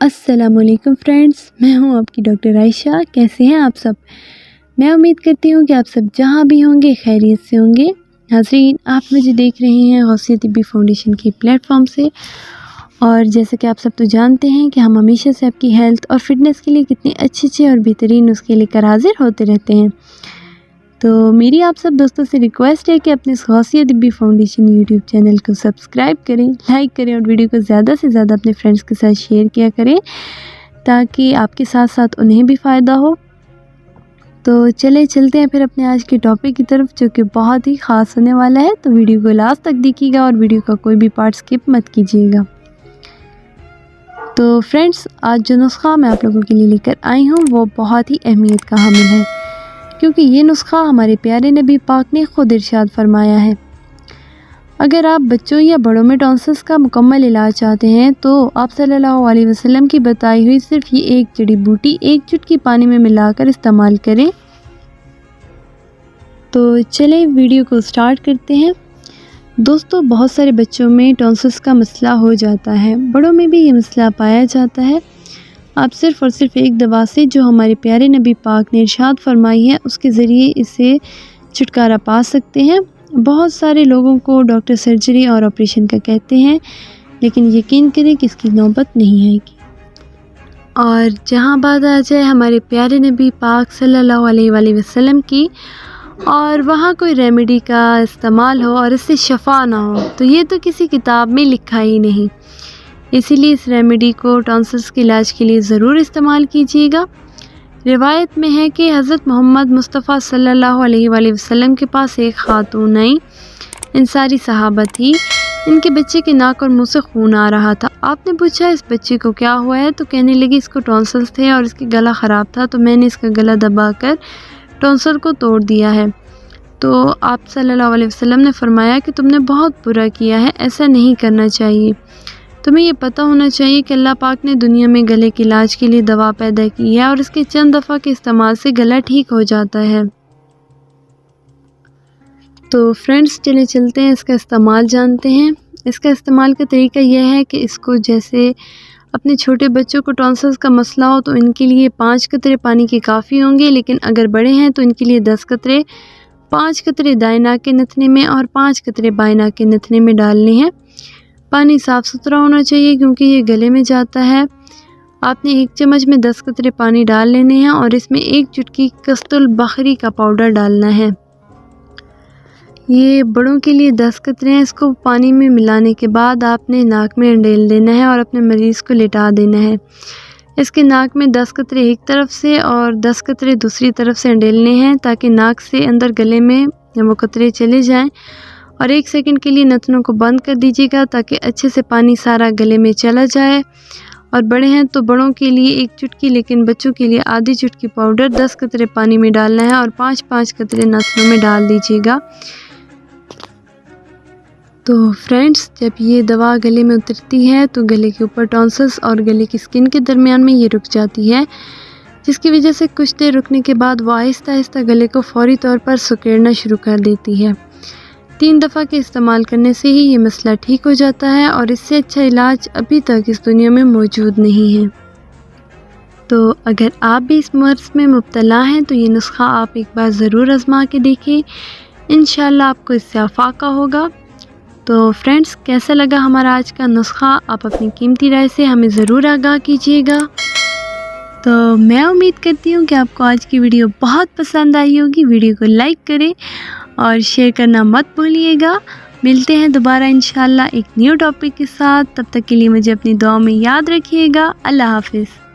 السلام علیکم فرینڈز، میں ہوں آپ کی ڈاکٹر عائشہ۔ کیسے ہیں آپ سب؟ میں امید کرتی ہوں کہ آپ سب جہاں بھی ہوں گے خیریت سے ہوں گے۔ ناظرین، آپ مجھے دیکھ رہے ہیں غوثیہ طبی فاؤنڈیشن کی پلیٹ فارم سے، اور جیسا کہ آپ سب تو جانتے ہیں کہ ہم ہمیشہ سے آپ کی ہیلتھ اور فٹنس کے لیے کتنے اچھے اور بہترین اس کے لے کر حاضر ہوتے رہتے ہیں۔ تو میری آپ سب دوستوں سے ریکویسٹ ہے کہ اپنے اس غوثیہ طبی فاؤنڈیشن یوٹیوب چینل کو سبسکرائب کریں، لائک کریں اور ویڈیو کو زیادہ سے زیادہ اپنے فرینڈس کے ساتھ شیئر کیا کریں تاکہ آپ کے ساتھ ساتھ انہیں بھی فائدہ ہو۔ تو چلتے ہیں پھر اپنے آج کے ٹاپک کی طرف، جو کہ بہت ہی خاص ہونے والا ہے۔ تو ویڈیو کو لاسٹ تک دیکھیے گا اور ویڈیو کا کوئی بھی پارٹ سکپ مت کیجیے گا۔ تو فرینڈس، آج جو نسخہ میں آپ لوگوں کے لیے لے کر آئی ہوں وہ بہت ہی اہمیت کا حامل ہے، کیونکہ یہ نسخہ ہمارے پیارے نبی پاک نے خود ارشاد فرمایا ہے۔ اگر آپ بچوں یا بڑوں میں ٹونسلز کا مکمل علاج چاہتے ہیں تو آپ صلی اللہ علیہ وسلم کی بتائی ہوئی صرف یہ ایک جڑی بوٹی ایک چٹکی پانی میں ملا کر استعمال کریں۔ تو چلیں ویڈیو کو سٹارٹ کرتے ہیں۔ دوستو، بہت سارے بچوں میں ٹونسلز کا مسئلہ ہو جاتا ہے، بڑوں میں بھی یہ مسئلہ پایا جاتا ہے۔ آپ صرف اور صرف ایک دوا سے جو ہمارے پیارے نبی پاک نے ارشاد فرمائی ہے اس کے ذریعے اسے چھٹکارا پا سکتے ہیں۔ بہت سارے لوگوں کو ڈاکٹر سرجری اور آپریشن کا کہتے ہیں، لیکن یقین کریں کہ اس کی نوبت نہیں آئے گی۔ اور جہاں بات آ جائے ہمارے پیارے نبی پاک صلی اللہ علیہ وسلم کی، اور وہاں کوئی ریمیڈی کا استعمال ہو اور اس سے شفا نہ ہو، تو یہ تو کسی کتاب میں لکھا ہی نہیں۔ اسی لیے اس ریمیڈی کو ٹونسلز کے علاج کے لیے ضرور استعمال کیجیے گا۔ روایت میں ہے کہ حضرت محمد مصطفیٰ صلی اللہ علیہ وسلم کے پاس ایک خاتون آئی، انصاری صحابہ تھی۔ ان کے بچے کے ناک اور منہ سے خون آ رہا تھا۔ آپ نے پوچھا اس بچے کو کیا ہوا ہے؟ تو کہنے لگی اس کو ٹونسلز تھے اور اس کی گلا خراب تھا، تو میں نے اس کا گلا دبا کر ٹونسل کو توڑ دیا ہے۔ تو آپ صلی اللہ علیہ وسلم نے فرمایا کہ تم نے بہت برا کیا ہے، ایسا نہیں کرنا چاہیے۔ تمہیں یہ پتہ ہونا چاہیے کہ اللہ پاک نے دنیا میں گلے کے علاج کے لیے دوا پیدا کی ہے، اور اس کے چند دفعہ کے استعمال سے گلا ٹھیک ہو جاتا ہے۔ تو فرینڈس، چلتے ہیں اس کا استعمال جانتے ہیں۔ اس کا استعمال کا طریقہ یہ ہے کہ اس کو جیسے اپنے چھوٹے بچوں کو ٹونسلز کا مسئلہ ہو تو ان کے لیے 5 قطرے پانی کے کافی ہوں گے، لیکن اگر بڑے ہیں تو ان کے لیے 10 قطرے، 5 قطرے دائیں ناک کے نتھنے میں اور 5 قطرے بائیں ناک کے نتھنے میں ڈالنے ہیں۔ پانی صاف ستھرا ہونا چاہیے کیونکہ یہ گلے میں جاتا ہے۔ آپ نے 1 چمچ میں 10 قطرے پانی ڈال لینے ہیں اور اس میں 1 چٹکی کست البخری کا پاؤڈر ڈالنا ہے۔ یہ بڑوں کے لیے 10 قطرے ہیں۔ اس کو پانی میں ملانے کے بعد آپ نے ناک میں انڈیل دینا ہے اور اپنے مریض کو لٹا دینا ہے۔ اس کے ناک میں 10 قطرے ایک طرف سے اور 10 قطرے دوسری طرف سے انڈیلنے ہیں تاکہ ناک سے اندر گلے میں وہ قطرے چلے جائیں، اور 1 سیکنڈ کے لیے نتنوں کو بند کر دیجیے گا تاکہ اچھے سے پانی سارا گلے میں چلا جائے۔ اور بڑے ہیں تو بڑوں کے لیے 1 چٹکی، لیکن بچوں کے لیے آدھی چٹکی پاؤڈر 10 قطرے پانی میں ڈالنا ہے اور 5 قطرے نتنوں میں ڈال دیجیے گا۔ تو فرینڈس، جب یہ دوا گلے میں اترتی ہے تو گلے کے اوپر ٹونسلز اور گلے کی سکن کے درمیان میں یہ رک جاتی ہے، جس کی وجہ سے کچھ دیر رکنے کے بعد وہ آہستہ آہستہ گلے کو فوری طور پر سکیڑنا شروع کر دیتی ہے۔ 3 دفعہ کے استعمال کرنے سے ہی یہ مسئلہ ٹھیک ہو جاتا ہے، اور اس سے اچھا علاج ابھی تک اس دنیا میں موجود نہیں ہے۔ تو اگر آپ بھی اس مرض میں مبتلا ہیں تو یہ نسخہ آپ ایک بار ضرور آزما کے دیکھیں، انشاءاللہ آپ کو اس سے افاقہ ہوگا۔ تو فرینڈس، کیسا لگا ہمارا آج کا نسخہ؟ آپ اپنی قیمتی رائے سے ہمیں ضرور آگاہ کیجیے گا۔ تو میں امید کرتی ہوں کہ آپ کو آج کی ویڈیو بہت پسند آئی ہوگی۔ ویڈیو کو لائک کریں اور شیئر کرنا مت بھولیے گا۔ ملتے ہیں دوبارہ انشاءاللہ ایک نیو ٹاپک کے ساتھ، تب تک کے لیے مجھے اپنی دعاؤں میں یاد رکھیے گا۔ اللہ حافظ۔